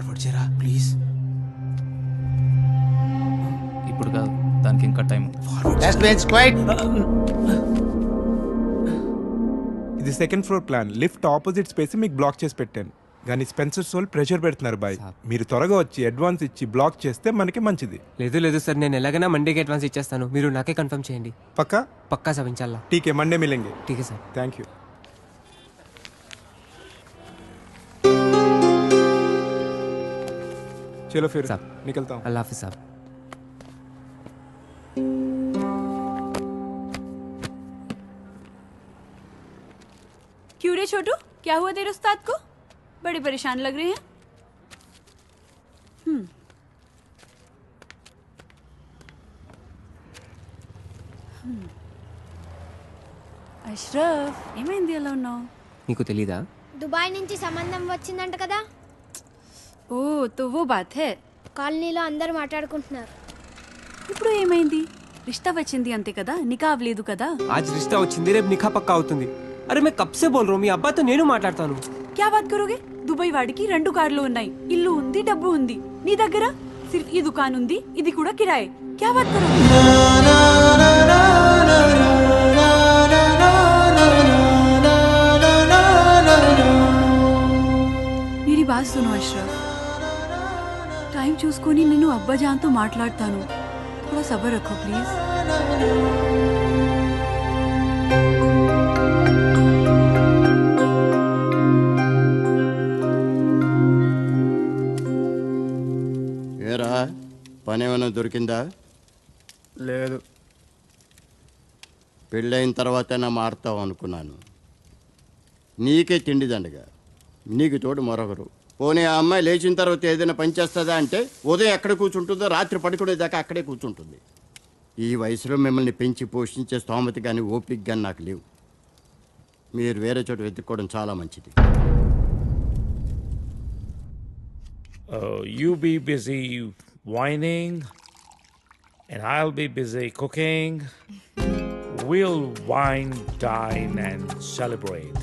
Forward చేయరా please. ఇప్పుడు కాదు, దానికి ఇంకా టైం. ఇది second floor plan. Lift opposite space మీకు బ్లాక్ చేసి పెట్టాను, కానీ స్పెన్సర్ సోల్ ప్రెషర్ పెడుతున్నారు బాయ్. మీరు త్వరగా వచ్చి అడ్వాన్స్ ఇచ్చి బ్లాక్ చేస్తే మనకి మంచిది. లేదు సార్, నేను ఎలాగైనా మండేకి అడ్వాన్స్ ఇచ్చేస్తాను. మీరు నాకే కన్ఫర్మ్ చేయండి. పక్కా సార్, ఇన్షాల్లా. ఠీకే, మండే మిలేంగే. ఠీకే సార్. Thank you. चलो फिर साहब निकलता हूँ. अल्लाह हाफिज़ साहब. क्यों रे छोटू, क्या हुआ तेरे उस्ताद को? बड़े परेशान लग रहे हैं. అష్రఫ్, ఏమైంది అలా ఉన్నావు? నీకు తెలీదా? దుబాయ్ నుంచి సంబంధం వచ్చిందంట కదా. ఓ తో వో బాత్ హై. కాలనీలో అందరూ మాట్లాడుకుంటున్నారు. ఇప్పుడు ఏమైంది? రిష్తా వచ్చింది అంతే కదా, నికా అవ్వలేదు కదా. ఆజ్ రిష్తా వచ్చింది, రేపు నికా పక్కా అవుతుంది. అరే మే కబ్ సే బోల్ రహా హూం, మీ అబ్బాతో నేను మాట్లాడతాను. క్యా బాత్ కరోగే? దుబాయ్ వాడికి 2 కార్లు ఉన్నాయి, ఇల్లు ఉంది, డబ్బు ఉంది. నీ దగ్గర సిర్ఫ్ ఈ దుకాన్ ఉంది, ఇది కూడా కిరాయే. క్యా బాత్ కరోగే? मेरी बात सुनो अशरफ, टाइम చూసుకొని నేను అబ్బాజాన్తో మాట్లాడతాను. थोड़ा सब्र रखो प्लीज. ఏరా పని ఏమైనా దొరికిందా? లేదు. పెళ్ళైన తర్వాతైనా మారుతావు అనుకున్నాను. నీకే తిండి దండగా, నీకు తోడు మరొకరు. పోనీ ఆ అమ్మాయి లేచిన తర్వాత ఏదైనా పని చేస్తుందా అంటే ఉదయం ఎక్కడ కూర్చుంటుందో రాత్రి పడుకునేదాకా అక్కడే కూర్చుంటుంది. ఈ వయసులో మిమ్మల్ని పెంచి పోషించే స్తోమత కానీ ఓపిక కానీ నాకు లేవు. మీరు వేరే చోట వెతుక్కోవడం చాలా మంచిది. You be busy whining and I'll be busy cooking. We'll wine, dine and celebrate.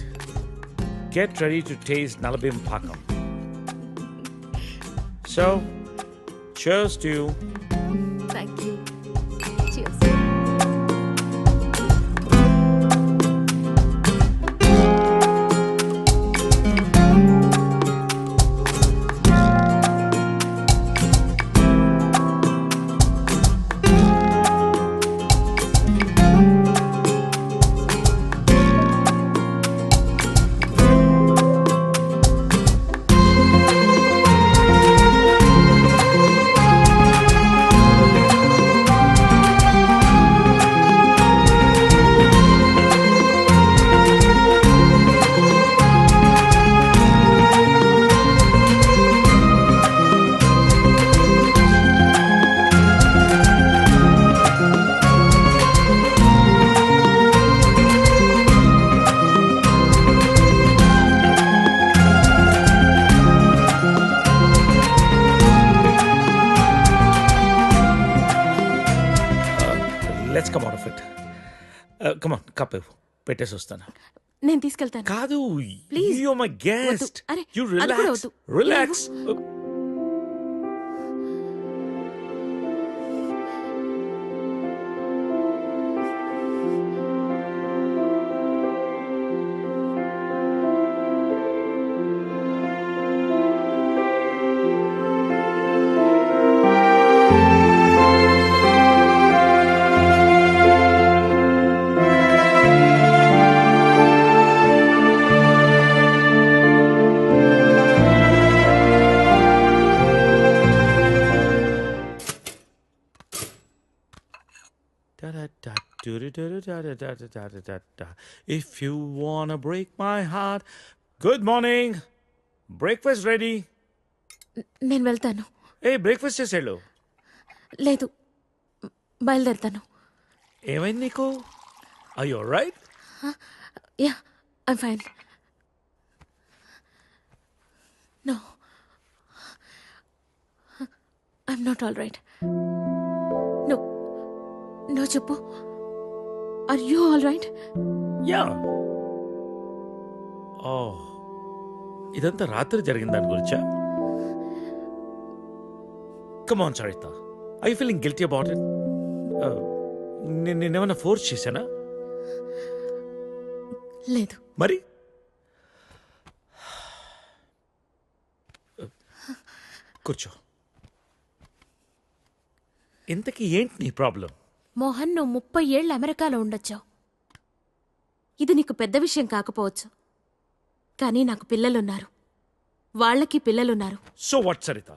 Get ready to taste Nalabim Pakam. So, cheers to you. Thank you. Cheers. Let's come out of it. Come on, cup పెట్టేసి వస్తాను. నేను తీసుకెళ్తాను. కాదు, please. you're my guest. అరే, You అది కూడా relax. వద్దు. Relax. If you wanna break my heart. Good morning. Breakfast ready. నేను వెళ్తాను. బ్రేక్ఫాస్ట్ చేసేళ్ళు. లేదు, బయలుదేరుతాను. ఏమైంది నీకు? Are you alright? Yeah, I'm fine. No, I'm not all right. No, no, చెప్పు. Are you all right? Yeah. ఇదంతా రాత్రి జరిగిన దాని గురించా? Come on Saritha, I you feeling guilty about it? నేనేమైనా ఫోర్స్ చేశానా? లేదు. మరి కూర్చో. ఇంతకీ ఏంటి నీ ప్రాబ్లం? మోహన్, నువ్వు 30 ఏళ్ళు అమెరికాలో ఉండొచ్చావు. ఇది నీకు పెద్ద విషయం కాకపోవచ్చు, కానీ నాకు పిల్లలున్నారు, వాళ్ళకి పిల్లలున్నారు. సో వాట్ సరిత,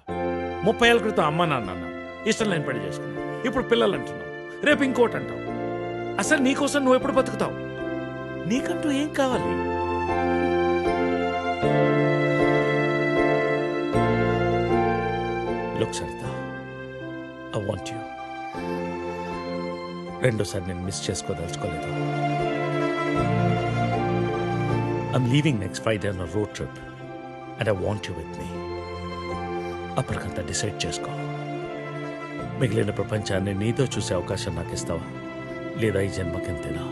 30 ఏళ్ళ క్రితం అమ్మ నాన్న ఇష్టం లేని పెళ్లి చేసుకున్నావు, ఇప్పుడు పిల్లలు అంటున్నావు, రేపు ఇంకోటి అంటావు. అసలు నీకోసం నువ్వు ఎప్పుడు బతుకుతావు? నీకంటూ ఏం కావాలి? Look Saritha, I want you. రెండోసారి నేను మిస్ చేసుకోదలుచుకోలేదు. I'm leaving next Friday on road trip and I want you with me. అప్పటికంతా డిసైడ్ చేసుకో. మిగిలిన ప్రపంచాన్ని నీతో చూసే అవకాశం నాకు ఇస్తావా, లేదా ఈ జన్మకింతేనా?